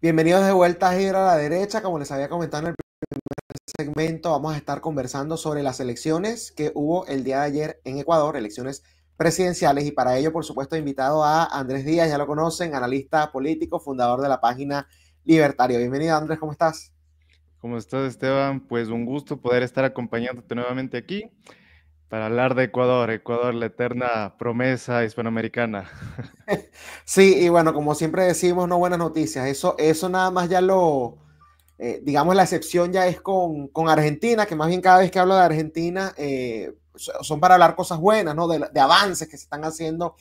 Bienvenidos de vuelta a Giro a la Derecha. Como les había comentado en el primer segmento, vamos a estar conversando sobre las elecciones que hubo el día de ayer en Ecuador, elecciones presidenciales, y para ello, por supuesto, he invitado a Andrés Díaz, ya lo conocen, analista político, fundador de la página Libertario. Bienvenido, Andrés, ¿cómo estás? ¿Cómo estás, Esteban? Pues un gusto poder estar acompañándote nuevamente aquí para hablar de Ecuador, Ecuador, la eterna promesa hispanoamericana. Sí, y bueno, como siempre decimos, no buenas noticias. Eso nada más ya digamos, la excepción ya es con Argentina, que más bien cada vez que hablo de Argentina son para hablar cosas buenas, ¿no? De avances que se están haciendo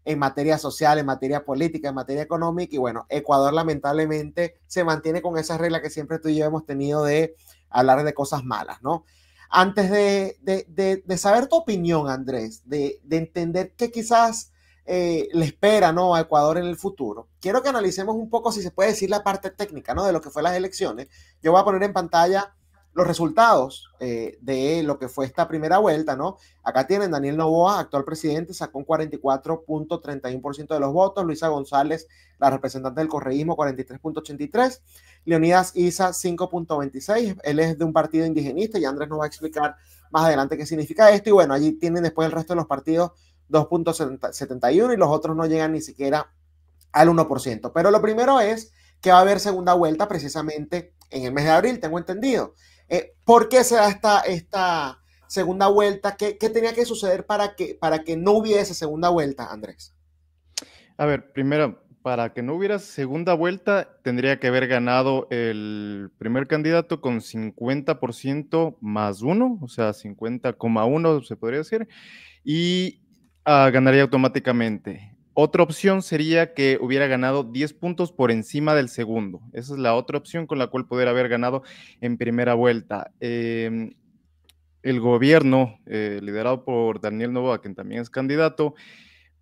en materia social, en materia política, en materia económica. Y bueno, Ecuador lamentablemente se mantiene con esa regla que siempre tú y yo hemos tenido de hablar de cosas malas, ¿no? Antes de saber tu opinión, Andrés, de entender que quizás le espera, ¿no?, a Ecuador en el futuro, quiero que analicemos un poco, si se puede decir, la parte técnica, ¿no?, de lo que fue las elecciones. Yo voy a poner en pantalla los resultados de lo que fue esta primera vuelta, ¿no? Acá tienen Daniel Noboa, actual presidente, sacó un 44.31% de los votos, Luisa González, la representante del correísmo, 43.83%, Leonidas Isa, 5.26%, él es de un partido indigenista y Andrés nos va a explicar más adelante qué significa esto, y bueno, allí tienen después el resto de los partidos 2.71 y los otros no llegan ni siquiera al 1%. Pero lo primero es que va a haber segunda vuelta precisamente en el mes de abril, tengo entendido. ¿Por qué se da esta segunda vuelta? ¿Qué tenía que suceder para que no hubiese segunda vuelta, Andrés? A ver, primero, para que no hubiera segunda vuelta, tendría que haber ganado el primer candidato con 50% más uno, o sea, 50,1 se podría decir, y ganaría automáticamente. Otra opción sería que hubiera ganado 10 puntos por encima del segundo. Esa es la otra opción con la cual poder haber ganado en primera vuelta. El gobierno, liderado por Daniel Noboa, quien también es candidato,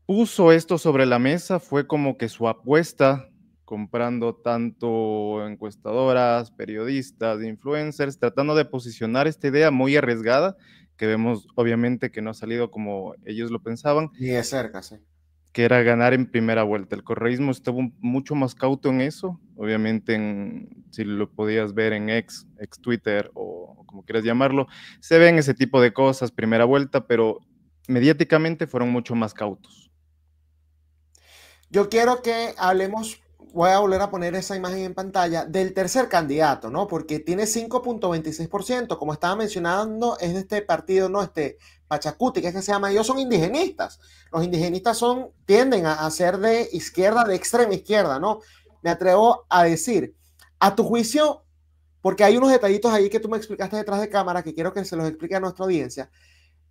puso esto sobre la mesa, fue como que su apuesta, comprando tanto encuestadoras, periodistas, influencers, tratando de posicionar esta idea muy arriesgada, que vemos obviamente que no ha salido como ellos lo pensaban, Ni de cerca, sí. que era ganar en primera vuelta. El correísmo estuvo mucho más cauto en eso, obviamente si lo podías ver en ex Twitter o como quieras llamarlo, se ven ese tipo de cosas, primera vuelta, pero mediáticamente fueron mucho más cautos. Yo quiero que hablemos, voy a volver a poner esa imagen en pantalla, del tercer candidato, ¿no? Porque tiene 5.26%, como estaba mencionando, es de este partido, ¿no? Este Pachacuti, que es que se llama, ellos son indigenistas. Los indigenistas tienden a ser de izquierda, de extrema izquierda, ¿no? Me atrevo a decir, a tu juicio, porque hay unos detallitos ahí que tú me explicaste detrás de cámara que quiero que se los explique a nuestra audiencia.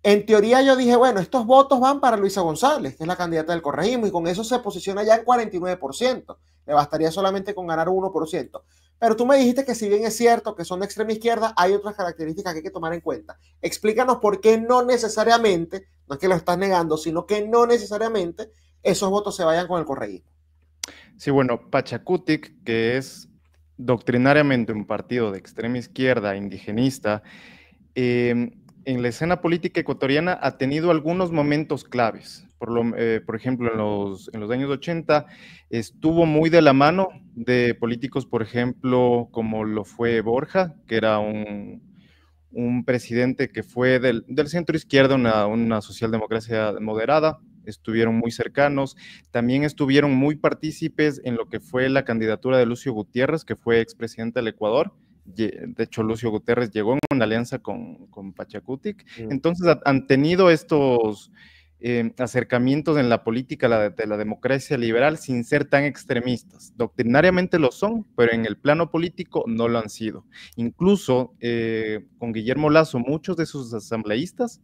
En teoría yo dije, bueno, estos votos van para Luisa González, que es la candidata del correísmo, y con eso se posiciona ya en 49%. Le bastaría solamente con ganar 1%. Pero tú me dijiste que si bien es cierto que son de extrema izquierda, hay otras características que hay que tomar en cuenta. Explícanos por qué no necesariamente, no es que lo estás negando, sino que no necesariamente esos votos se vayan con el correísmo. Sí, bueno, Pachacutic, que es doctrinariamente un partido de extrema izquierda, indigenista, en la escena política ecuatoriana ha tenido algunos momentos claves. Por ejemplo, en los años 80 estuvo muy de la mano de políticos, por ejemplo, como lo fue Borja, que era un presidente que fue del centro izquierda, una socialdemocracia moderada, estuvieron muy cercanos, también estuvieron muy partícipes en lo que fue la candidatura de Lucio Gutiérrez, que fue expresidente del Ecuador. De hecho, Lucio Gutiérrez llegó en una alianza con Pachacutic. Mm. Entonces, han tenido estos acercamientos en la política de la democracia liberal sin ser tan extremistas. Doctrinariamente lo son, pero en el plano político no lo han sido. Incluso con Guillermo Lazo, muchos de sus asambleístas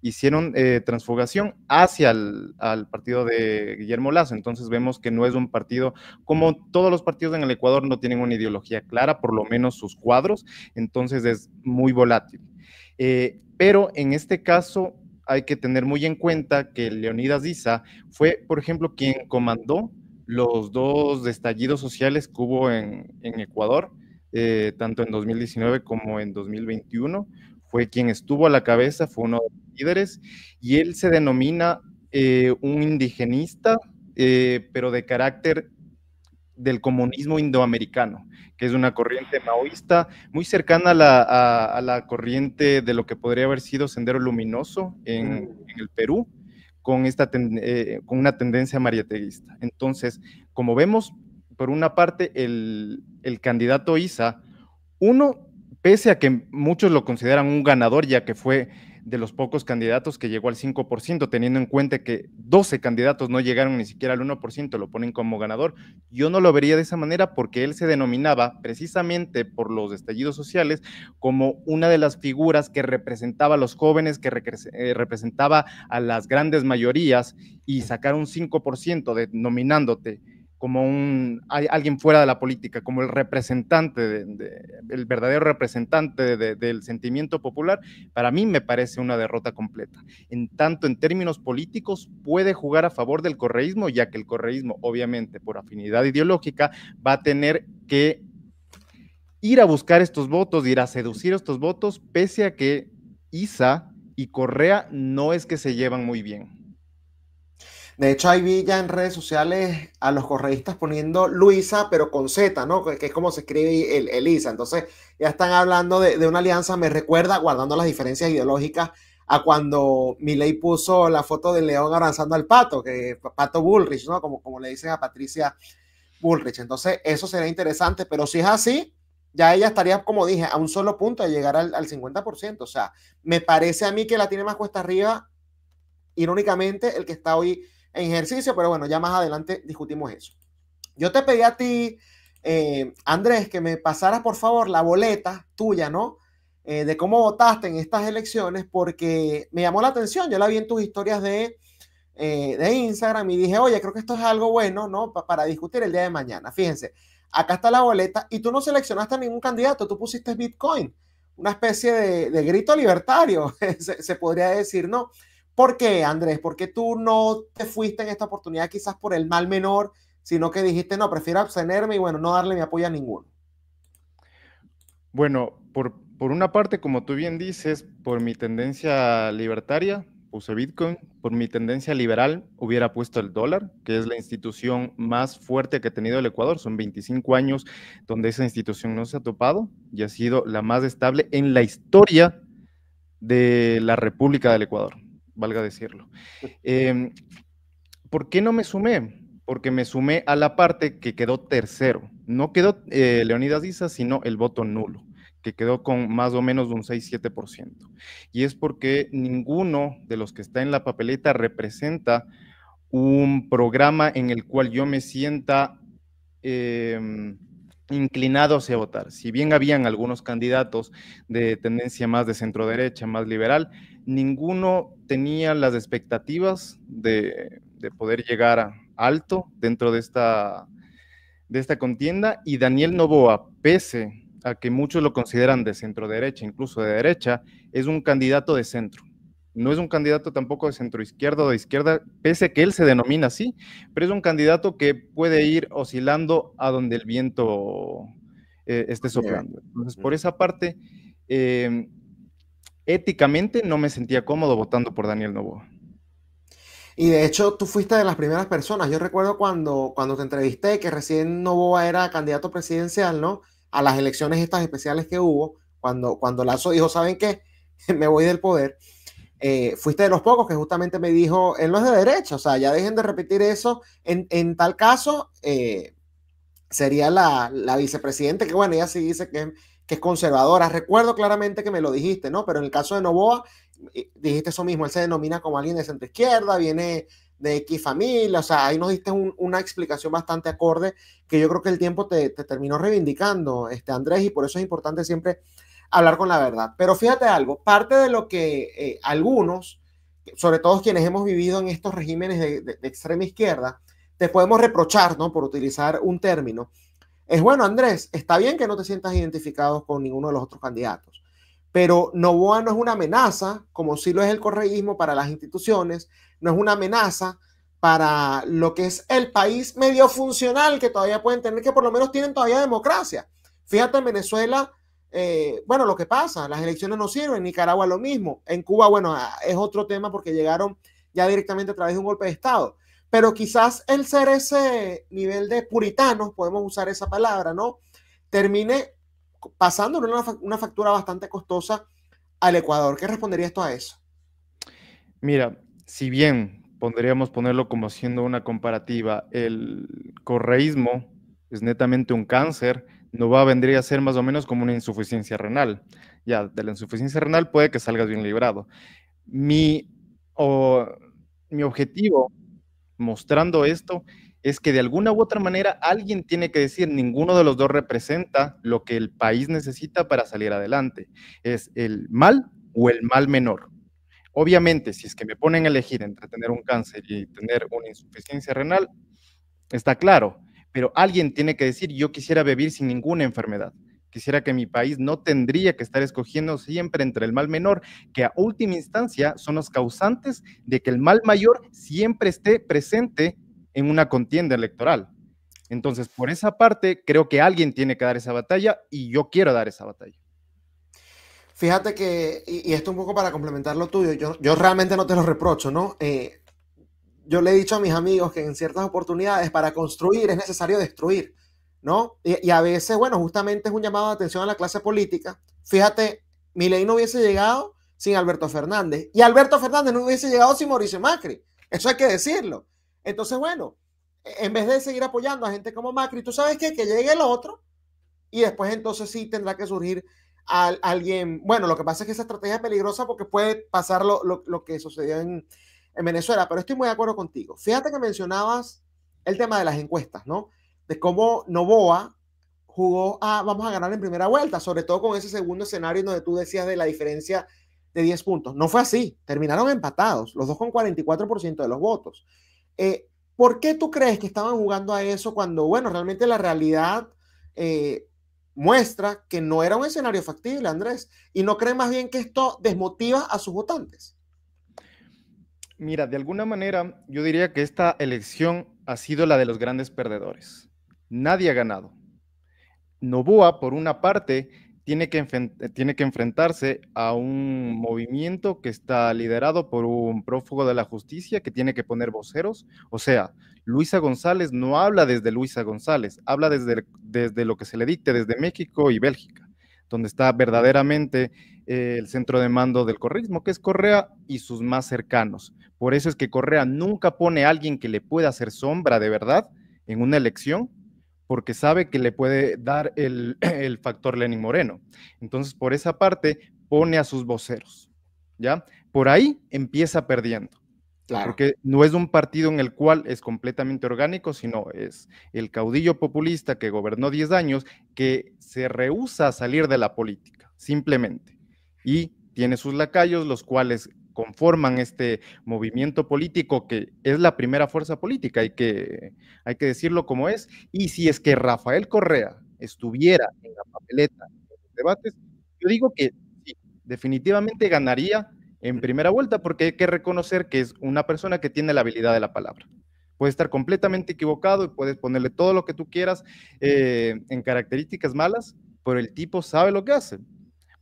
hicieron transfugación hacia al partido de Guillermo Lazo. Entonces vemos que no es un partido, como todos los partidos en el Ecuador no tienen una ideología clara, por lo menos sus cuadros, entonces es muy volátil. Pero en este caso hay que tener muy en cuenta que Leonidas Issa fue, por ejemplo, quien comandó los dos estallidos sociales que hubo en Ecuador, tanto en 2019 como en 2021. Fue quien estuvo a la cabeza, fue uno de los líderes, y él se denomina un indigenista, pero de carácter del comunismo indoamericano, que es una corriente maoísta muy cercana a la corriente de lo que podría haber sido Sendero Luminoso en el Perú, con una tendencia mariateguista. Entonces, como vemos, por una parte, el candidato Isa, uno, pese a que muchos lo consideran un ganador, ya que fue de los pocos candidatos que llegó al 5%, teniendo en cuenta que 12 candidatos no llegaron ni siquiera al 1%, lo ponen como ganador. Yo no lo vería de esa manera porque él se denominaba, precisamente por los estallidos sociales, como una de las figuras que representaba a los jóvenes, que representaba a las grandes mayorías, y sacar un 5% denominándote como alguien fuera de la política, como el representante, el verdadero representante del sentimiento popular, para mí me parece una derrota completa. En tanto, en términos políticos, puede jugar a favor del correísmo, ya que el correísmo, obviamente, por afinidad ideológica, va a tener que ir a buscar estos votos, ir a seducir estos votos, pese a que Isa y Correa no es que se llevan muy bien. De hecho, ahí vi ya en redes sociales a los correístas poniendo Luisa, pero con Z, ¿no? Que es como se escribe el Isa. Entonces, ya están hablando de una alianza. Me recuerda, guardando las diferencias ideológicas, a cuando Milei puso la foto del león abrazando al pato, que Pato Bullrich, ¿no? Como le dicen a Patricia Bullrich. Entonces, eso sería interesante, pero si es así, ya ella estaría, como dije, a un solo punto de llegar al 50%. O sea, me parece a mí que la tiene más cuesta arriba, irónicamente, el que está hoy en ejercicio, pero bueno, ya más adelante discutimos eso. Yo te pedí a ti, Andrés, que me pasaras por favor la boleta tuya, ¿no? De cómo votaste en estas elecciones, porque me llamó la atención. Yo la vi en tus historias de Instagram y dije, oye, creo que esto es algo bueno, ¿no? Para discutir el día de mañana. Fíjense, acá está la boleta y tú no seleccionaste a ningún candidato, tú pusiste Bitcoin, una especie de grito libertario, se podría decir, ¿no? ¿Por qué, Andrés? ¿Por qué tú no te fuiste en esta oportunidad quizás por el mal menor, sino que dijiste, no, prefiero abstenerme y bueno, no darle mi apoyo a ninguno? Bueno, por una parte, como tú bien dices, por mi tendencia libertaria, puse Bitcoin. Por mi tendencia liberal, hubiera puesto el dólar, que es la institución más fuerte que ha tenido el Ecuador. Son 25 años donde esa institución no se ha topado y ha sido la más estable en la historia de la República del Ecuador, valga decirlo. ¿Por qué no me sumé? Porque me sumé a la parte que quedó tercero. No quedó Leonidas Issa, sino el voto nulo, que quedó con más o menos un 6-7%. Y es porque ninguno de los que está en la papeleta representa un programa en el cual yo me sienta inclinado hacia votar. Si bien habían algunos candidatos de tendencia más de centro derecha, más liberal, ninguno tenía las expectativas de poder llegar a alto dentro de esta contienda, y Daniel Noboa, pese a que muchos lo consideran de centro derecha, incluso de derecha, es un candidato de centro. No es un candidato tampoco de centro izquierda o de izquierda, pese a que él se denomina así, pero es un candidato que puede ir oscilando a donde el viento esté soplando. Entonces, por esa parte, éticamente no me sentía cómodo votando por Daniel Noboa. Y de hecho, tú fuiste de las primeras personas. Yo recuerdo cuando te entrevisté, que recién Noboa era candidato presidencial, ¿no? A las elecciones estas especiales que hubo, cuando Lazo dijo, ¿saben qué? Me voy del poder. Fuiste de los pocos que justamente me dijo, él no es de derecha, o sea, ya dejen de repetir eso. En tal caso, sería la vicepresidente, que bueno, ella sí dice que es conservadora. Recuerdo claramente que me lo dijiste, ¿no? Pero en el caso de Noboa, dijiste eso mismo, él se denomina como alguien de centro izquierda, viene de X familia, o sea, ahí nos diste una explicación bastante acorde, que yo creo que el tiempo te terminó reivindicando, Andrés, y por eso es importante siempre hablar con la verdad. Pero fíjate algo, parte de lo que algunos, sobre todo quienes hemos vivido en estos regímenes de extrema izquierda, te podemos reprochar, ¿no? Por utilizar un término. Es bueno, Andrés, está bien que no te sientas identificado con ninguno de los otros candidatos, pero Noboa no es una amenaza, como sí lo es el correísmo para las instituciones, no es una amenaza para lo que es el país medio funcional que todavía pueden tener, que por lo menos tienen todavía democracia. Fíjate en Venezuela, bueno, lo que pasa, las elecciones no sirven, en Nicaragua lo mismo, en Cuba, bueno, es otro tema porque llegaron ya directamente a través de un golpe de Estado. pero quizás el ser ese nivel de puritanos, podemos usar esa palabra, ¿no? Termine pasando una factura bastante costosa al Ecuador. ¿Qué respondería esto a eso? Mira, si bien podríamos ponerlo como siendo una comparativa, el correísmo es netamente un cáncer, no va a vendría a ser más o menos como una insuficiencia renal. Ya, de la insuficiencia renal puede que salgas bien librado. Mi, o, mi objetivo mostrando esto es que de alguna u otra manera alguien tiene que decir ninguno de los dos representa lo que el país necesita para salir adelante. Es el mal o el mal menor. Obviamente, si es que me ponen a elegir entre tener un cáncer y tener una insuficiencia renal, está claro, pero alguien tiene que decir, yo quisiera vivir sin ninguna enfermedad. Quisiera que mi país no tendría que estar escogiendo siempre entre el mal menor, que a última instancia son los causantes de que el mal mayor siempre esté presente en una contienda electoral. Entonces, por esa parte, creo que alguien tiene que dar esa batalla y yo quiero dar esa batalla. Fíjate que, y esto un poco para complementar lo tuyo, yo realmente no te lo reprocho, ¿no? Yo le he dicho a mis amigos que en ciertas oportunidades para construir es necesario destruir, ¿no? Y a veces, bueno, justamente es un llamado de atención a la clase política. Fíjate, Milei no hubiese llegado sin Alberto Fernández y Alberto Fernández no hubiese llegado sin Mauricio Macri. Eso hay que decirlo. Entonces, bueno, en vez de seguir apoyando a gente como Macri, ¿tú sabes qué? Que llegue el otro y después entonces sí tendrá que surgir alguien. Bueno, lo que pasa es que esa estrategia es peligrosa porque puede pasar lo que sucedió en Venezuela, pero estoy muy de acuerdo contigo. Fíjate que mencionabas el tema de las encuestas, ¿no? De cómo Noboa jugó a vamos a ganar en primera vuelta, sobre todo con ese segundo escenario donde tú decías de la diferencia de 10 puntos. No fue así, terminaron empatados, los dos con 44% de los votos. ¿Por qué tú crees que estaban jugando a eso cuando, bueno, realmente la realidad muestra que no era un escenario factible, Andrés? ¿Y no creen más bien que esto desmotiva a sus votantes? Mira, de alguna manera yo diría que esta elección ha sido la de los grandes perdedores. Nadie ha ganado. Noboa, por una parte, tiene que enfrentarse a un movimiento que está liderado por un prófugo de la justicia que tiene que poner voceros. O sea, Luisa González no habla desde Luisa González, habla desde lo que se le dicte desde México y Bélgica, donde está verdaderamente el centro de mando del correísmo, que es Correa y sus más cercanos. Por eso es que Correa nunca pone a alguien que le pueda hacer sombra de verdad en una elección, porque sabe que le puede dar el factor Lenin Moreno. Entonces, por esa parte, pone a sus voceros, ¿ya? Por ahí empieza perdiendo, Claro. porque no es un partido en el cual es completamente orgánico, sino es el caudillo populista que gobernó 10 años, que se rehúsa a salir de la política, simplemente. Y tiene sus lacayos, los cuales conforman este movimiento político que es la primera fuerza política, hay que decirlo como es, y si es que Rafael Correa estuviera en la papeleta en los debates, yo digo que sí, definitivamente ganaría en primera vuelta, porque hay que reconocer que es una persona que tiene la habilidad de la palabra. Puede estar completamente equivocado y puedes ponerle todo lo que tú quieras en características malas, pero el tipo sabe lo que hace.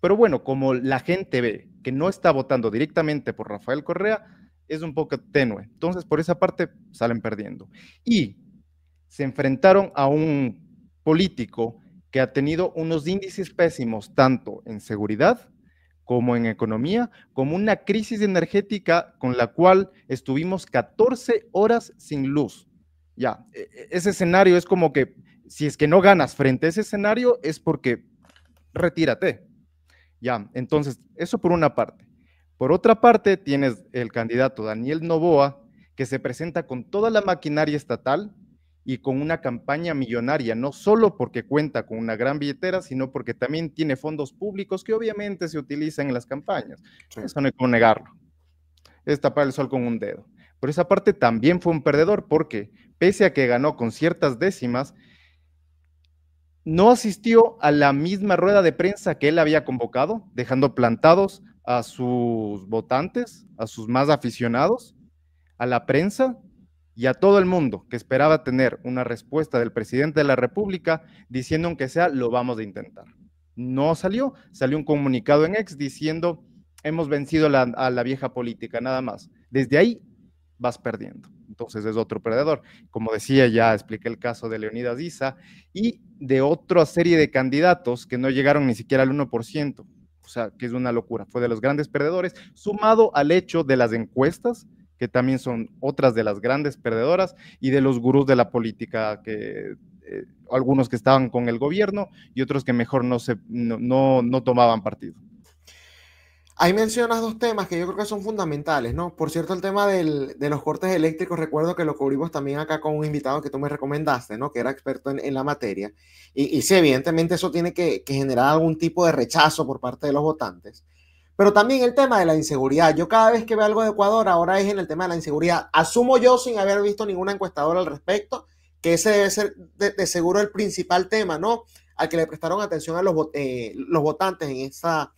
Pero bueno, como la gente ve que no está votando directamente por Rafael Correa, es un poco tenue. Entonces, por esa parte, salen perdiendo. Y se enfrentaron a un político que ha tenido unos índices pésimos, tanto en seguridad como en economía, como una crisis energética con la cual estuvimos 14 horas sin luz. Ya, ese escenario es como que si es que no ganas frente a ese escenario es porque retírate. Ya, entonces, eso por una parte. Por otra parte, tienes el candidato Daniel Noboa, que se presenta con toda la maquinaria estatal y con una campaña millonaria, no solo porque cuenta con una gran billetera, sino porque también tiene fondos públicos que obviamente se utilizan en las campañas. Sí. Eso no hay que negarlo. Es tapar el sol con un dedo. Por esa parte también fue un perdedor porque, pese a que ganó con ciertas décimas, no asistió a la misma rueda de prensa que él había convocado, dejando plantados a sus votantes, a sus más aficionados, a la prensa y a todo el mundo que esperaba tener una respuesta del presidente de la República diciendo aunque sea lo vamos a intentar. No salió, salió un comunicado en X diciendo hemos vencido a la vieja política, nada más. Desde ahí vas perdiendo. Entonces es otro perdedor. Como decía, ya expliqué el caso de Leonidas Issa y de otra serie de candidatos que no llegaron ni siquiera al 1%. O sea, que es una locura. Fue de los grandes perdedores, sumado al hecho de las encuestas, que también son otras de las grandes perdedoras, y de los gurús de la política, que algunos que estaban con el gobierno y otros que mejor no tomaban partido. Ahí mencionas dos temas que yo creo que son fundamentales, ¿no? Por cierto, el tema de los cortes eléctricos, recuerdo que lo cubrimos también acá con un invitado que tú me recomendaste, ¿no? Que era experto en la materia. Y sí, evidentemente eso tiene que generar algún tipo de rechazo por parte de los votantes. Pero también el tema de la inseguridad. Yo cada vez que veo algo de Ecuador, ahora es en el tema de la inseguridad. Asumo yo, sin haber visto ninguna encuestadora al respecto, que ese debe ser de seguro el principal tema, ¿no? Al que le prestaron atención a los votantes en esa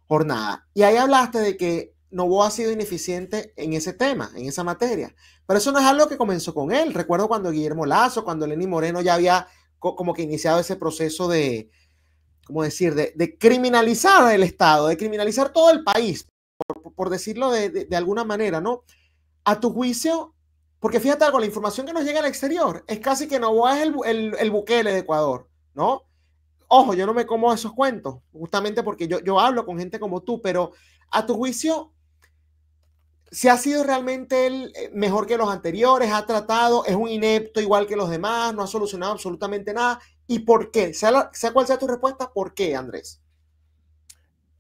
jornada. Y ahí hablaste de que Noboa ha sido ineficiente en ese tema, en esa materia. Pero eso no es algo que comenzó con él. Recuerdo cuando Guillermo Lazo, cuando Lenín Moreno ya había como que iniciado ese proceso de, ¿cómo decir?, de criminalizar el Estado, de criminalizar todo el país, por decirlo de alguna manera, ¿no? A tu juicio, porque fíjate algo, la información que nos llega al exterior es casi que Noboa es el Bukele de Ecuador, ¿no? Ojo, yo no me como esos cuentos, justamente porque yo hablo con gente como tú, pero a tu juicio, si ha sido realmente él mejor que los anteriores, ha tratado, es un inepto igual que los demás, no ha solucionado absolutamente nada. ¿Y por qué? Sea cual sea tu respuesta, ¿por qué, Andrés?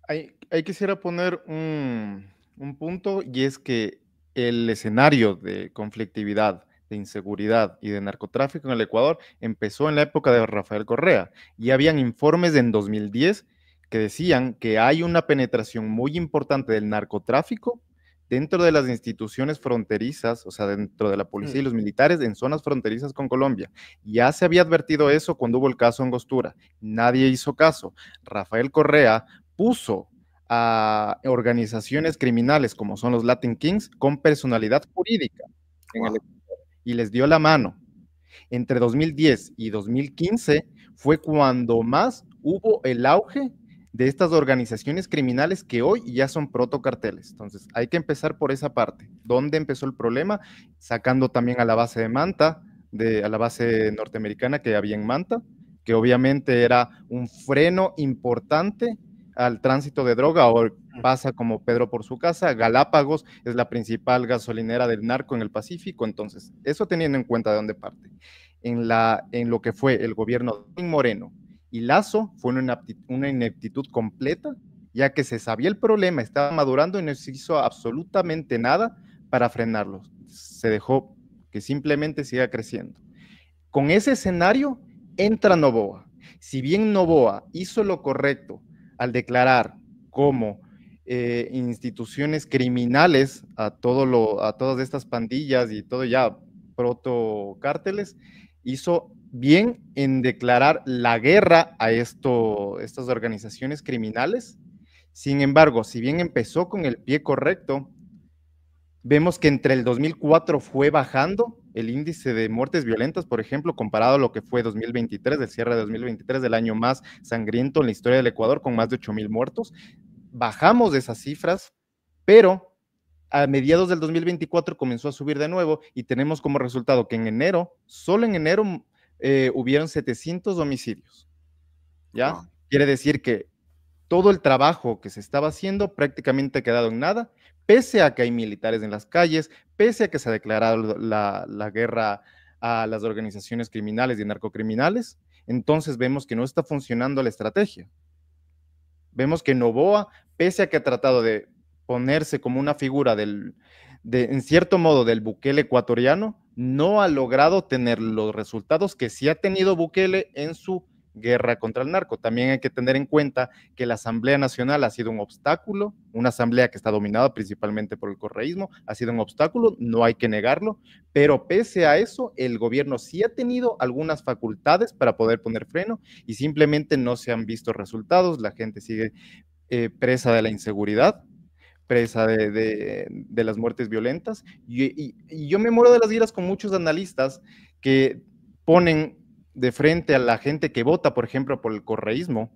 Ahí quisiera poner un punto, y es que el escenario de conflictividad, de inseguridad y de narcotráfico en el Ecuador empezó en la época de Rafael Correa, y habían informes en 2010 que decían que hay una penetración muy importante del narcotráfico dentro de las instituciones fronterizas, o sea, dentro de la policía y los militares en zonas fronterizas con Colombia. Ya se había advertido eso cuando hubo el caso Angostura. Nadie hizo caso. Rafael Correa puso a organizaciones criminales como son los Latin Kings con personalidad jurídica en el Ecuador y les dio la mano. Entre 2010 y 2015 fue cuando más hubo el auge de estas organizaciones criminales que hoy ya son protocarteles. Entonces, hay que empezar por esa parte. ¿Dónde empezó el problema? Sacando también a la base de Manta, a la base norteamericana que había en Manta, que obviamente era un freno importante al tránsito de droga. O pasa como Pedro por su casa. Galápagos es la principal gasolinera del narco en el Pacífico. Entonces, eso teniendo en cuenta de dónde parte. En lo que fue el gobierno de Moreno y Lazo, fue una ineptitud completa, ya que se sabía el problema, estaba madurando y no se hizo absolutamente nada para frenarlo. Se dejó que simplemente siga creciendo. Con ese escenario entra Noboa. Si bien Noboa hizo lo correcto al declarar como instituciones criminales a todas estas pandillas y todo ya protocárteles, hizo bien en declarar la guerra a estas organizaciones criminales. Sin embargo, si bien empezó con el pie correcto, vemos que entre el 2004 fue bajando el índice de muertes violentas, por ejemplo, comparado a lo que fue 2023, el cierre de 2023, del año más sangriento en la historia del Ecuador, con más de 8,000 muertos. Bajamos de esas cifras, pero a mediados del 2024 comenzó a subir de nuevo, y tenemos como resultado que en enero, solo en enero, hubieron 700 homicidios. ¿Ya? Wow. Quiere decir que todo el trabajo que se estaba haciendo prácticamente ha quedado en nada, pese a que hay militares en las calles, pese a que se ha declarado la guerra a las organizaciones criminales y narcocriminales. Entonces vemos que no está funcionando la estrategia. Vemos que Noboa, pese a que ha tratado de ponerse como una figura en cierto modo, del Bukele ecuatoriano, no ha logrado tener los resultados que sí ha tenido Bukele en su guerra contra el narco. También hay que tener en cuenta que la Asamblea Nacional ha sido un obstáculo, una asamblea que está dominada principalmente por el correísmo, ha sido un obstáculo, no hay que negarlo, pero pese a eso, el gobierno sí ha tenido algunas facultades para poder poner freno, y simplemente no se han visto resultados. La gente sigue presa de la inseguridad, presa de las muertes violentas, y yo me muero de las iras con muchos analistas que ponen de frente a la gente que vota, por ejemplo, por el correísmo,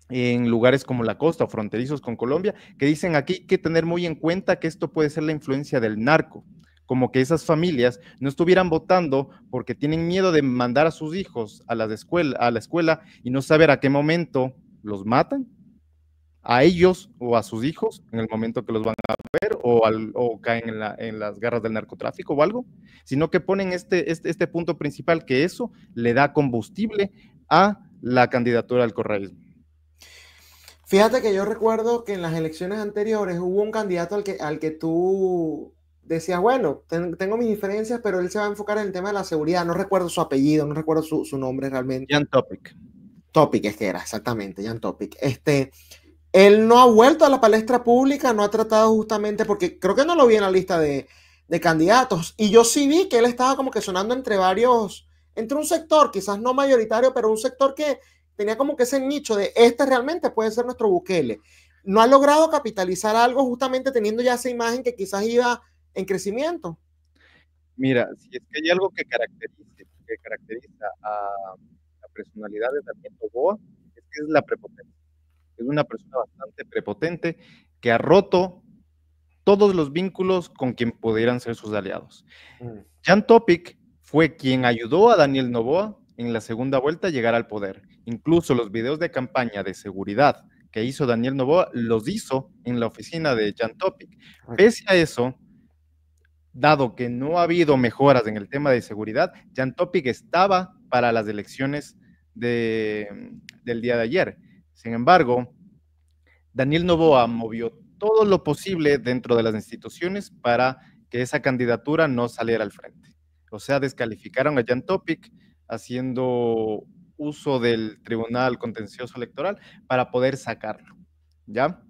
en lugares como la costa o fronterizos con Colombia, que dicen aquí hay que tener muy en cuenta que esto puede ser la influencia del narco. como que esas familias no estuvieran votando porque tienen miedo de mandar a sus hijos a la escuela y no saber a qué momento los matan, a ellos o a sus hijos en el momento que los van a ver o caen en las garras del narcotráfico o algo, sino que ponen este punto principal, que eso le da combustible a la candidatura al correísmo. Fíjate que yo recuerdo que en las elecciones anteriores hubo un candidato al que tú decías, bueno, tengo mis diferencias, pero él se va a enfocar en el tema de la seguridad. No recuerdo su apellido, no recuerdo su nombre realmente. Jan Topic. Topic es que era, exactamente, Jan Topic. Él no ha vuelto a la palestra pública, no ha tratado justamente, porque creo que no lo vi en la lista de candidatos. Y yo sí vi que él estaba como que sonando entre un sector, quizás no mayoritario, pero un sector que tenía como que ese nicho de este realmente puede ser nuestro Bukele. No ha logrado capitalizar algo justamente teniendo ya esa imagen que quizás iba en crecimiento. Mira, si es que hay algo que caracteriza a la personalidad de Daniel Noboa, es que es la prepotencia. Es una persona bastante prepotente que ha roto todos los vínculos con quien pudieran ser sus aliados. Jan Topic fue quien ayudó a Daniel Noboa en la segunda vuelta a llegar al poder. Incluso los videos de campaña de seguridad que hizo Daniel Noboa los hizo en la oficina de Jan Topic. Pese a eso, dado que no ha habido mejoras en el tema de seguridad, Jan Topic estaba para las elecciones del día de ayer. Sin embargo, Daniel Noboa movió todo lo posible dentro de las instituciones para que esa candidatura no saliera al frente. O sea, descalificaron a Jan Topic haciendo uso del Tribunal Contencioso Electoral para poder sacarlo, ¿ya?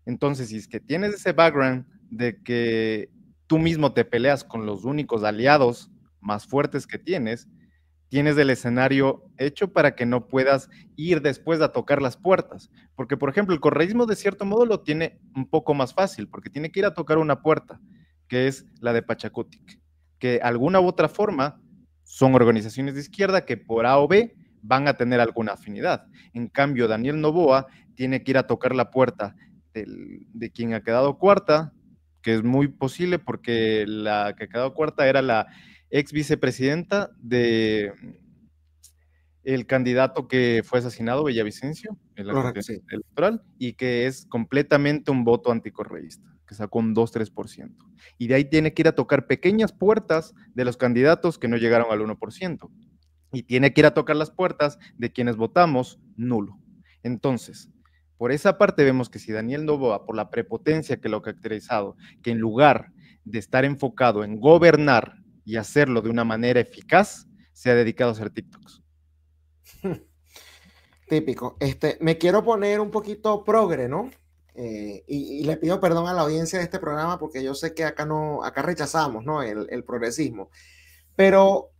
Entonces, si es que tienes ese background de que tú mismo te peleas con los únicos aliados más fuertes que tienes el escenario hecho para que no puedas ir después a tocar las puertas. Porque, por ejemplo, el correísmo de cierto modo lo tiene un poco más fácil, porque tiene que ir a tocar una puerta, que es la de Pachacutic, que alguna u otra forma son organizaciones de izquierda que por A o B van a tener alguna afinidad. En cambio, Daniel Noboa tiene que ir a tocar la puerta de quien ha quedado cuarta, que es muy posible porque la que ha quedado cuarta era la ex vicepresidenta de el candidato que fue asesinado, Villavicencio, en la Correcto, contienda sí. electoral, y que es completamente un voto anticorreísta, que sacó un 2-3%. Y de ahí tiene que ir a tocar pequeñas puertas de los candidatos que no llegaron al 1%. Y tiene que ir a tocar las puertas de quienes votamos nulo. Entonces, por esa parte vemos que si Daniel Noboa, por la prepotencia que lo ha caracterizado, que en lugar de estar enfocado en gobernar y hacerlo de una manera eficaz, se ha dedicado a hacer TikToks. Típico. Me quiero poner un poquito progre, ¿no? Y le pido perdón a la audiencia de este programa porque yo sé que acá rechazamos, ¿no? El progresismo. Pero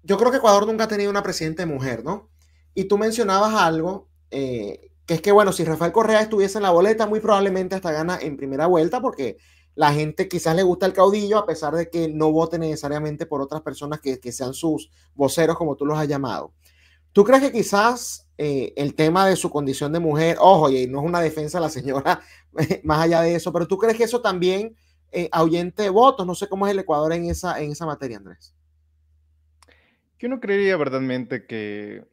yo creo que Ecuador nunca ha tenido una presidenta mujer, ¿no? Y tú mencionabas algo, que es que, bueno, si Rafael Correa estuviese en la boleta, muy probablemente hasta gana en primera vuelta porque la gente quizás le gusta el caudillo a pesar de que no vote necesariamente por otras personas que sean sus voceros, como tú los has llamado. ¿Tú crees que quizás el tema de su condición de mujer, ojo, y no es una defensa de la señora, más allá de eso, pero tú crees que eso también ahuyente votos? No sé cómo es el Ecuador en esa materia, Andrés. Yo no creería verdaderamente que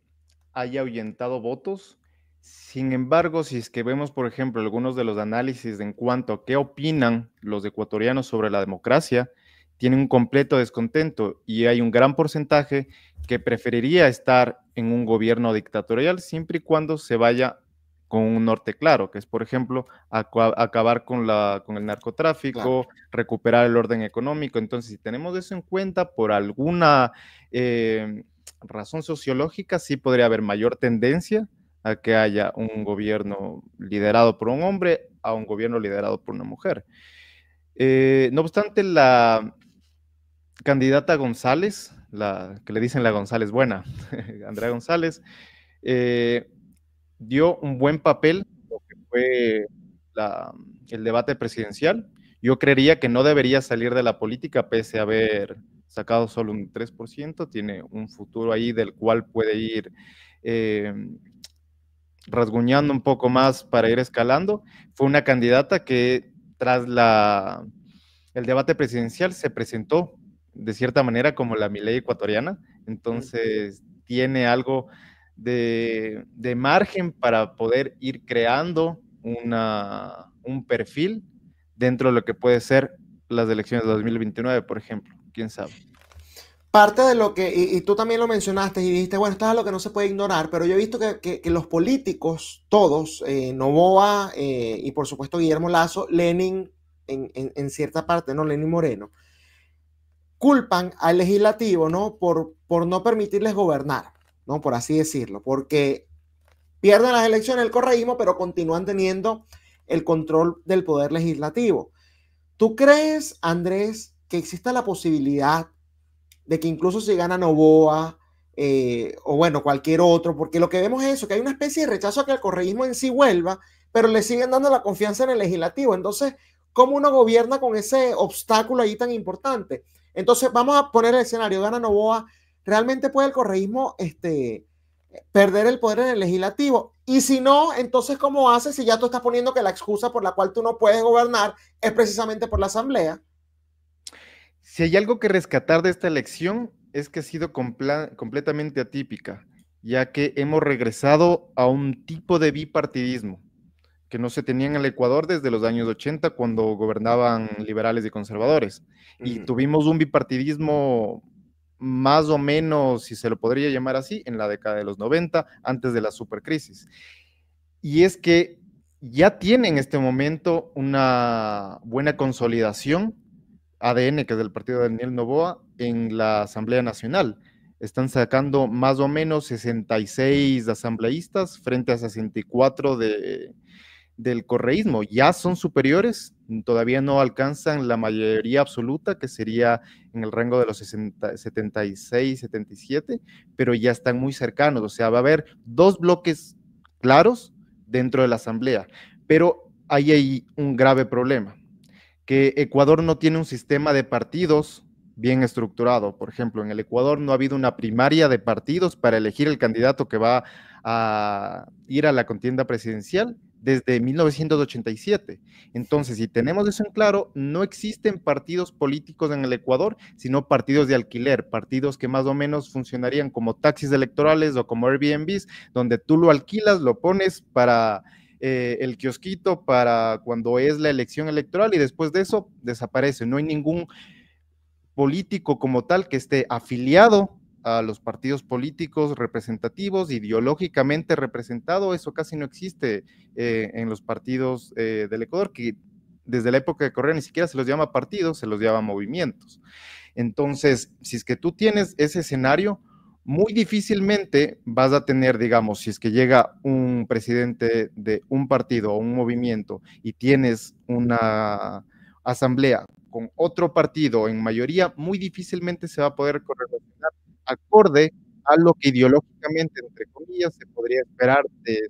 haya ahuyentado votos. Sin embargo, si es que vemos, por ejemplo, algunos de los análisis en cuanto a qué opinan los ecuatorianos sobre la democracia, tienen un completo descontento y hay un gran porcentaje que preferiría estar en un gobierno dictatorial siempre y cuando se vaya con un norte claro, que es, por ejemplo, acabar con el Claro. narcotráfico, recuperar el orden económico. Entonces, si tenemos eso en cuenta por alguna razón sociológica, sí podría haber mayor tendencia a que haya un gobierno liderado por un hombre a un gobierno liderado por una mujer. No obstante, la candidata González, la que le dicen la González buena, Andrea González, dio un buen papel en lo que fue el debate presidencial. Yo creería que no debería salir de la política pese a haber sacado solo un 3%, tiene un futuro ahí del cual puede ir eh, rasguñando un poco más para ir escalando. Fue una candidata que tras el debate presidencial se presentó de cierta manera como la Milei ecuatoriana, entonces tiene algo de margen para poder ir creando un perfil dentro de lo que puede ser las elecciones de 2029, por ejemplo, quién sabe. Parte de lo que, y tú también lo mencionaste y dijiste, bueno, esto es algo que no se puede ignorar, pero yo he visto que los políticos, todos, Noboa y por supuesto Guillermo Lazo, Lenin en cierta parte, ¿no? Lenin Moreno, culpan al legislativo, ¿no? Por no permitirles gobernar, ¿no? Por así decirlo, porque pierden las elecciones el correísmo, pero continúan teniendo el control del poder legislativo. ¿Tú crees, Andrés, que exista la posibilidad de que incluso si gana Noboa o bueno, cualquier otro, porque lo que vemos es eso, que hay una especie de rechazo a que el correísmo en sí vuelva, pero le siguen dando la confianza en el legislativo? Entonces, ¿cómo uno gobierna con ese obstáculo ahí tan importante? Entonces, vamos a poner el escenario, gana Noboa, ¿realmente puede el correísmo perder el poder en el legislativo? Y si no, entonces, ¿cómo hace si ya tú estás poniendo que la excusa por la cual tú no puedes gobernar es precisamente por la asamblea? Si hay algo que rescatar de esta elección es que ha sido completamente atípica, ya que hemos regresado a un tipo de bipartidismo que no se tenía en el Ecuador desde los años 80 cuando gobernaban liberales y conservadores. Y tuvimos un bipartidismo más o menos, si se lo podría llamar así, en la década de los 90, antes de la supercrisis. Y es que ya tiene en este momento una buena consolidación ADN, que es del partido de Daniel Noboa, en la Asamblea Nacional. Están sacando más o menos 66 asambleístas frente a 64 del correísmo. Ya son superiores, todavía no alcanzan la mayoría absoluta, que sería en el rango de los 60, 76, 77, pero ya están muy cercanos. O sea, va a haber dos bloques claros dentro de la asamblea, pero ahí hay un grave problema, que Ecuador no tiene un sistema de partidos bien estructurado. Por ejemplo, en el Ecuador no ha habido una primaria de partidos para elegir el candidato que va a ir a la contienda presidencial desde 1987. Entonces, si tenemos eso en claro, no existen partidos políticos en el Ecuador, sino partidos de alquiler, partidos que más o menos funcionarían como taxis electorales o como Airbnbs, donde tú lo alquilas, lo pones para el kiosquito para cuando es la elección electoral y después de eso desaparece. No hay ningún político como tal que esté afiliado a los partidos políticos representativos, ideológicamente representado. Eso casi no existe en los partidos del Ecuador, que desde la época de Correa ni siquiera se los llama partidos, se los llama movimientos. Entonces, si es que tú tienes ese escenario, muy difícilmente vas a tener, digamos, si es que llega un presidente de un partido o un movimiento y tienes una asamblea con otro partido en mayoría, muy difícilmente se va a poder correlacionar acorde a lo que ideológicamente, entre comillas, se podría esperar de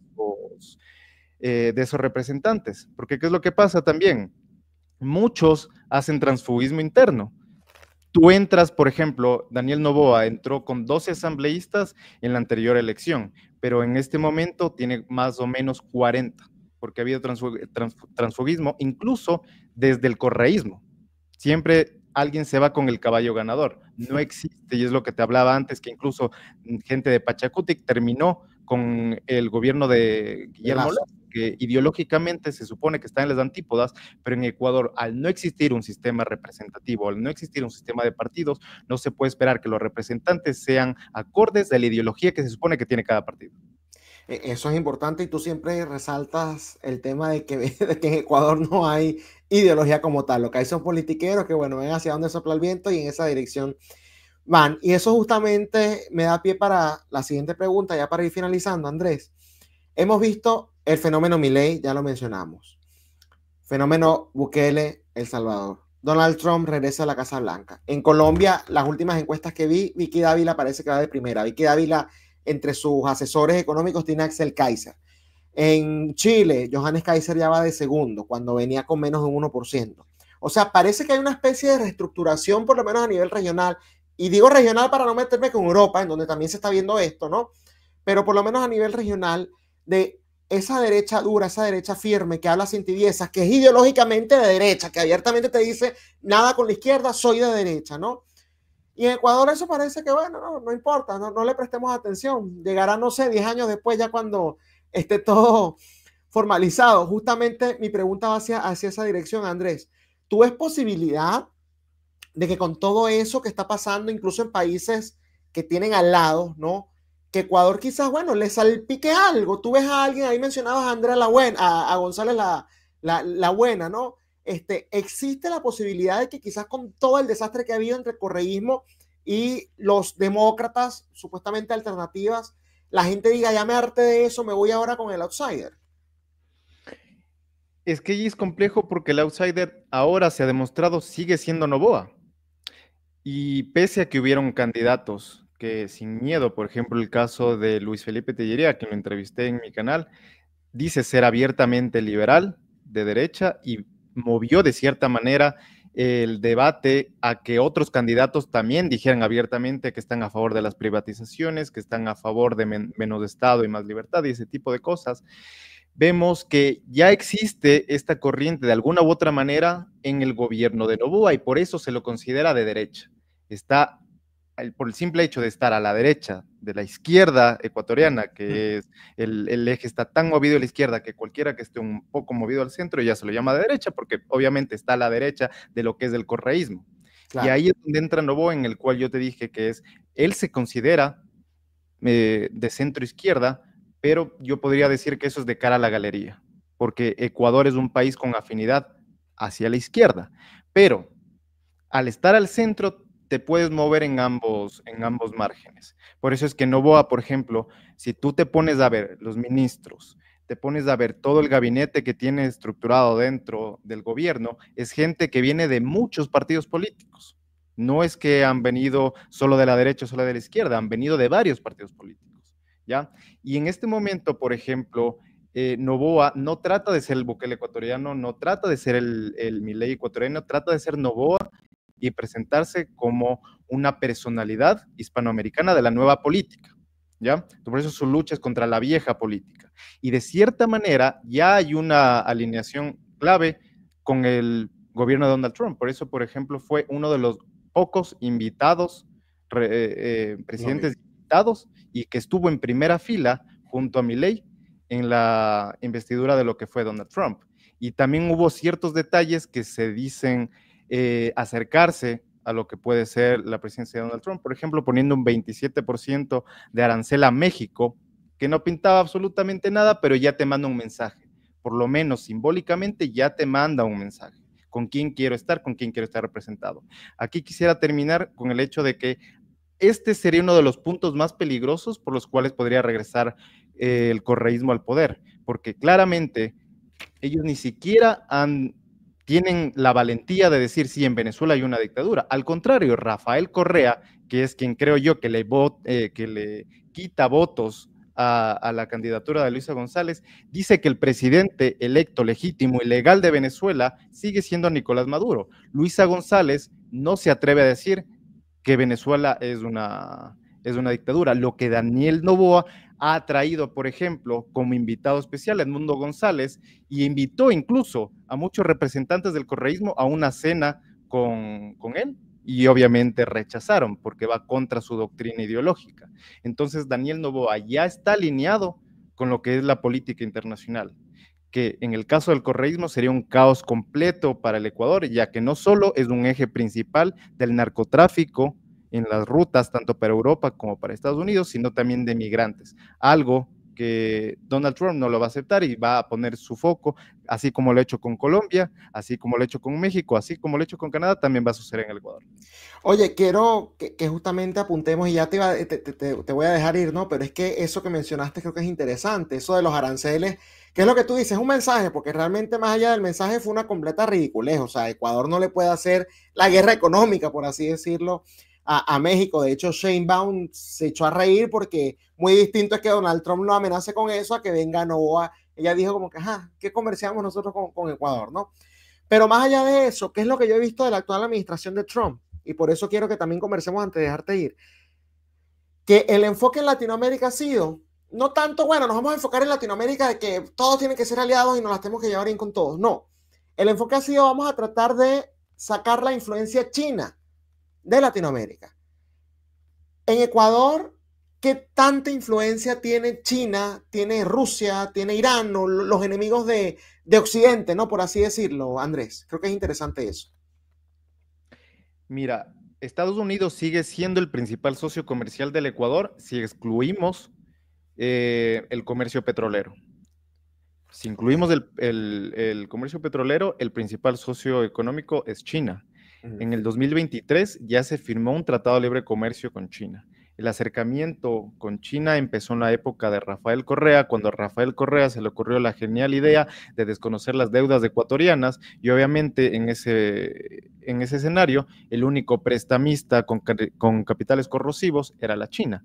esos representantes. Porque ¿qué es lo que pasa también? Muchos hacen transfugismo interno. Tú entras, por ejemplo, Daniel Noboa entró con 12 asambleístas en la anterior elección, pero en este momento tiene más o menos 40, porque ha habido transfugismo, incluso desde el correísmo. Siempre alguien se va con el caballo ganador. No existe, y es lo que te hablaba antes, que incluso gente de Pachacutic terminó con el gobierno de Guillermo Lazo, que ideológicamente se supone que está en las antípodas, pero en Ecuador, al no existir un sistema representativo, al no existir un sistema de partidos, no se puede esperar que los representantes sean acordes a la ideología que se supone que tiene cada partido. Eso es importante y tú siempre resaltas el tema de de que en Ecuador no hay ideología como tal. Lo que hay son politiqueros que, bueno, ven hacia donde sopla el viento y en esa dirección van. Y eso justamente me da pie para la siguiente pregunta, ya para ir finalizando, Andrés. Hemos visto el fenómeno Milei, ya lo mencionamos. Fenómeno Bukele, El Salvador. Donald Trump regresa a la Casa Blanca. En Colombia, las últimas encuestas que vi, Vicky Dávila parece que va de primera. Vicky Dávila, entre sus asesores económicos, tiene Axel Kaiser. En Chile, Johannes Kaiser ya va de segundo, cuando venía con menos de un 1%. O sea, parece que hay una especie de reestructuración, por lo menos a nivel regional. Y digo regional para no meterme con Europa, en donde también se está viendo esto, ¿no? Pero por lo menos a nivel regional, de esa derecha dura, esa derecha firme, que habla sin tibiezas, que es ideológicamente de derecha, que abiertamente te dice, nada con la izquierda, soy de derecha, ¿no? Y en Ecuador eso parece que, bueno, no importa, no le prestemos atención. Llegará, no sé, 10 años después, ya cuando esté todo formalizado. Justamente mi pregunta va hacia esa dirección, Andrés. ¿Tú ves posibilidad de que con todo eso que está pasando, incluso en países que tienen al lado, ¿no? Que Ecuador quizás, bueno, le salpique algo. Tú ves a alguien, ahí mencionabas a Andrea la Buena, a González la Buena, ¿no? Existe la posibilidad de que quizás con todo el desastre que ha habido entre el correísmo y los demócratas, supuestamente alternativas, la gente diga, ya me harté de eso, me voy ahora con el outsider. Es que allí es complejo porque el outsider ahora se ha demostrado sigue siendo Noboa. Y pese a que hubieron candidatos que sin miedo, por ejemplo, el caso de Luis Felipe Tellería, que lo entrevisté en mi canal, dice ser abiertamente liberal, de derecha, y movió de cierta manera el debate a que otros candidatos también dijeran abiertamente que están a favor de las privatizaciones, que están a favor de menos Estado y más libertad y ese tipo de cosas. Vemos que ya existe esta corriente de alguna u otra manera en el gobierno de Noboa y por eso se lo considera de derecha. Está por el simple hecho de estar a la derecha de la izquierda ecuatoriana, que es el eje está tan movido a la izquierda que cualquiera que esté un poco movido al centro ya se lo llama de derecha, porque obviamente está a la derecha de lo que es el correísmo. Claro. Y ahí es donde entra Noboa, en el cual yo te dije que él se considera de centro izquierda, pero yo podría decir que eso es de cara a la galería, porque Ecuador es un país con afinidad hacia la izquierda, pero al estar al centro te puedes mover en ambos márgenes. Por eso es que Noboa, por ejemplo, si tú te pones a ver los ministros, te pones a ver todo el gabinete que tiene estructurado dentro del gobierno, es gente que viene de muchos partidos políticos. No es que han venido solo de la derecha o solo de la izquierda, han venido de varios partidos políticos, ¿ya? Y en este momento, por ejemplo, Noboa no trata de ser el Bukele ecuatoriano, no trata de ser el Milei ecuatoriano, trata de ser Noboa y presentarse como una personalidad hispanoamericana de la nueva política, ¿ya? Por eso su lucha es contra la vieja política. Y de cierta manera ya hay una alineación clave con el gobierno de Donald Trump. Por eso, por ejemplo, fue uno de los pocos invitados, presidentes invitados, y que estuvo en primera fila junto a Milei en la investidura de lo que fue Donald Trump. Y también hubo ciertos detalles que se dicen acercarse a lo que puede ser la presidencia de Donald Trump, por ejemplo, poniendo un 27% de arancel a México, que no pintaba absolutamente nada, pero ya te manda un mensaje, por lo menos simbólicamente ya te manda un mensaje, con quién quiero estar representado. Aquí quisiera terminar con el hecho de que este sería uno de los puntos más peligrosos por los cuales podría regresar el correísmo al poder, porque claramente ellos ni siquiera tienen la valentía de decir, sí, en Venezuela hay una dictadura. Al contrario, Rafael Correa, que es quien creo yo que le quita votos a la candidatura de Luisa González, dice que el presidente electo, legítimo y legal de Venezuela sigue siendo Nicolás Maduro. Luisa González no se atreve a decir que Venezuela es una dictadura. Lo que Daniel Noboa ha traído, por ejemplo, como invitado especial a Edmundo González y invitó incluso a muchos representantes del correísmo a una cena con él y obviamente rechazaron porque va contra su doctrina ideológica. Entonces Daniel Noboa ya está alineado con lo que es la política internacional, que en el caso del correísmo sería un caos completo para el Ecuador, ya que no solo es un eje principal del narcotráfico en las rutas tanto para Europa como para Estados Unidos, sino también de migrantes, algo que Donald Trump no lo va a aceptar y va a poner su foco, así como lo ha hecho con Colombia, así como lo ha hecho con México, así como lo ha hecho con Canadá, también va a suceder en el Ecuador. Oye, quiero que justamente apuntemos y ya te voy a dejar ir, ¿no? Pero es que eso que mencionaste creo que es interesante, eso de los aranceles, que es lo que tú dices, es un mensaje, porque realmente más allá del mensaje fue una completa ridiculez, o sea, Ecuador no le puede hacer la guerra económica, por así decirlo, a México. De hecho, Sheinbaum se echó a reír porque muy distinto es que Donald Trump lo amenace con eso a que venga Noboa. Ella dijo como que, ajá, ¿qué comerciamos nosotros con Ecuador, no? Pero más allá de eso, ¿qué es lo que yo he visto de la actual administración de Trump? Y por eso quiero que también conversemos antes de dejarte ir. Que el enfoque en Latinoamérica ha sido no tanto, bueno, nos vamos a enfocar en Latinoamérica de que todos tienen que ser aliados y nos las tenemos que llevar bien con todos. No, el enfoque ha sido vamos a tratar de sacar la influencia china de Latinoamérica. En Ecuador, ¿qué tanta influencia tiene China, tiene Rusia, tiene Irán, o los enemigos de Occidente, ¿no? Por así decirlo, Andrés. Creo que es interesante eso. Mira, Estados Unidos sigue siendo el principal socio comercial del Ecuador si excluimos el comercio petrolero. Si incluimos el comercio petrolero, el principal socio económico es China. En el 2023 ya se firmó un tratado de libre comercio con China. El acercamiento con China empezó en la época de Rafael Correa, cuando a Rafael Correa se le ocurrió la genial idea de desconocer las deudas ecuatorianas y obviamente en ese escenario el único prestamista con capitales corrosivos era la China.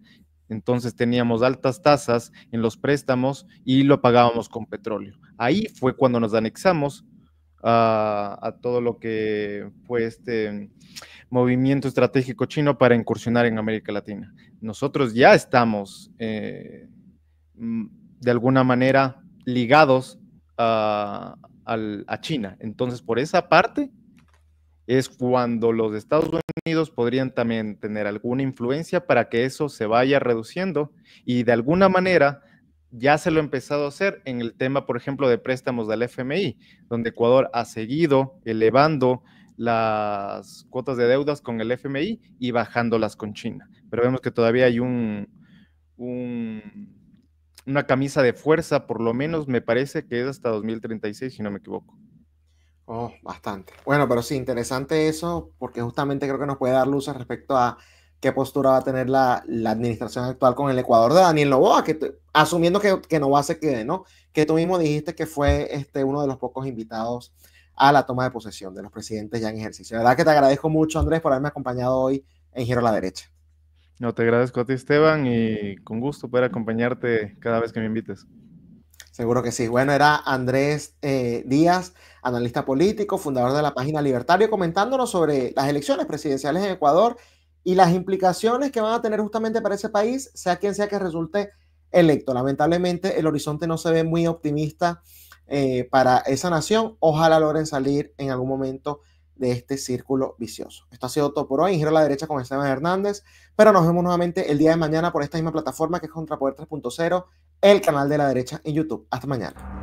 Entonces teníamos altas tasas en los préstamos y lo pagábamos con petróleo. Ahí fue cuando nos anexamos a todo lo que fue este movimiento estratégico chino para incursionar en América Latina. Nosotros ya estamos de alguna manera ligados a China. Entonces, por esa parte es cuando los Estados Unidos podrían también tener alguna influencia para que eso se vaya reduciendo y de alguna manera ya se lo ha empezado a hacer en el tema, por ejemplo, de préstamos del FMI, donde Ecuador ha seguido elevando las cuotas de deudas con el FMI y bajándolas con China. Pero vemos que todavía hay una camisa de fuerza, por lo menos me parece que es hasta 2036, si no me equivoco. Oh, bastante. Bueno, pero sí, interesante eso, porque justamente creo que nos puede dar luces respecto a qué postura va a tener la administración actual con el Ecuador de Daniel Noboa, asumiendo que Noboa se quede, ¿no? Que tú mismo dijiste que fue uno de los pocos invitados a la toma de posesión de los presidentes ya en ejercicio. La verdad que te agradezco mucho, Andrés, por haberme acompañado hoy en Giro a la Derecha. No, te agradezco a ti, Esteban, y con gusto poder acompañarte cada vez que me invites. Seguro que sí. Bueno, era Andrés Díaz, analista político, fundador de la página Libertario, comentándonos sobre las elecciones presidenciales en Ecuador y las implicaciones que van a tener justamente para ese país, sea quien sea que resulte electo. Lamentablemente, el horizonte no se ve muy optimista para esa nación. Ojalá logren salir en algún momento de este círculo vicioso. Esto ha sido todo por hoy en Giro a la Derecha con Esteban Hernández, pero nos vemos nuevamente el día de mañana por esta misma plataforma que es Contrapoder 3.0, el canal de la derecha en YouTube. Hasta mañana.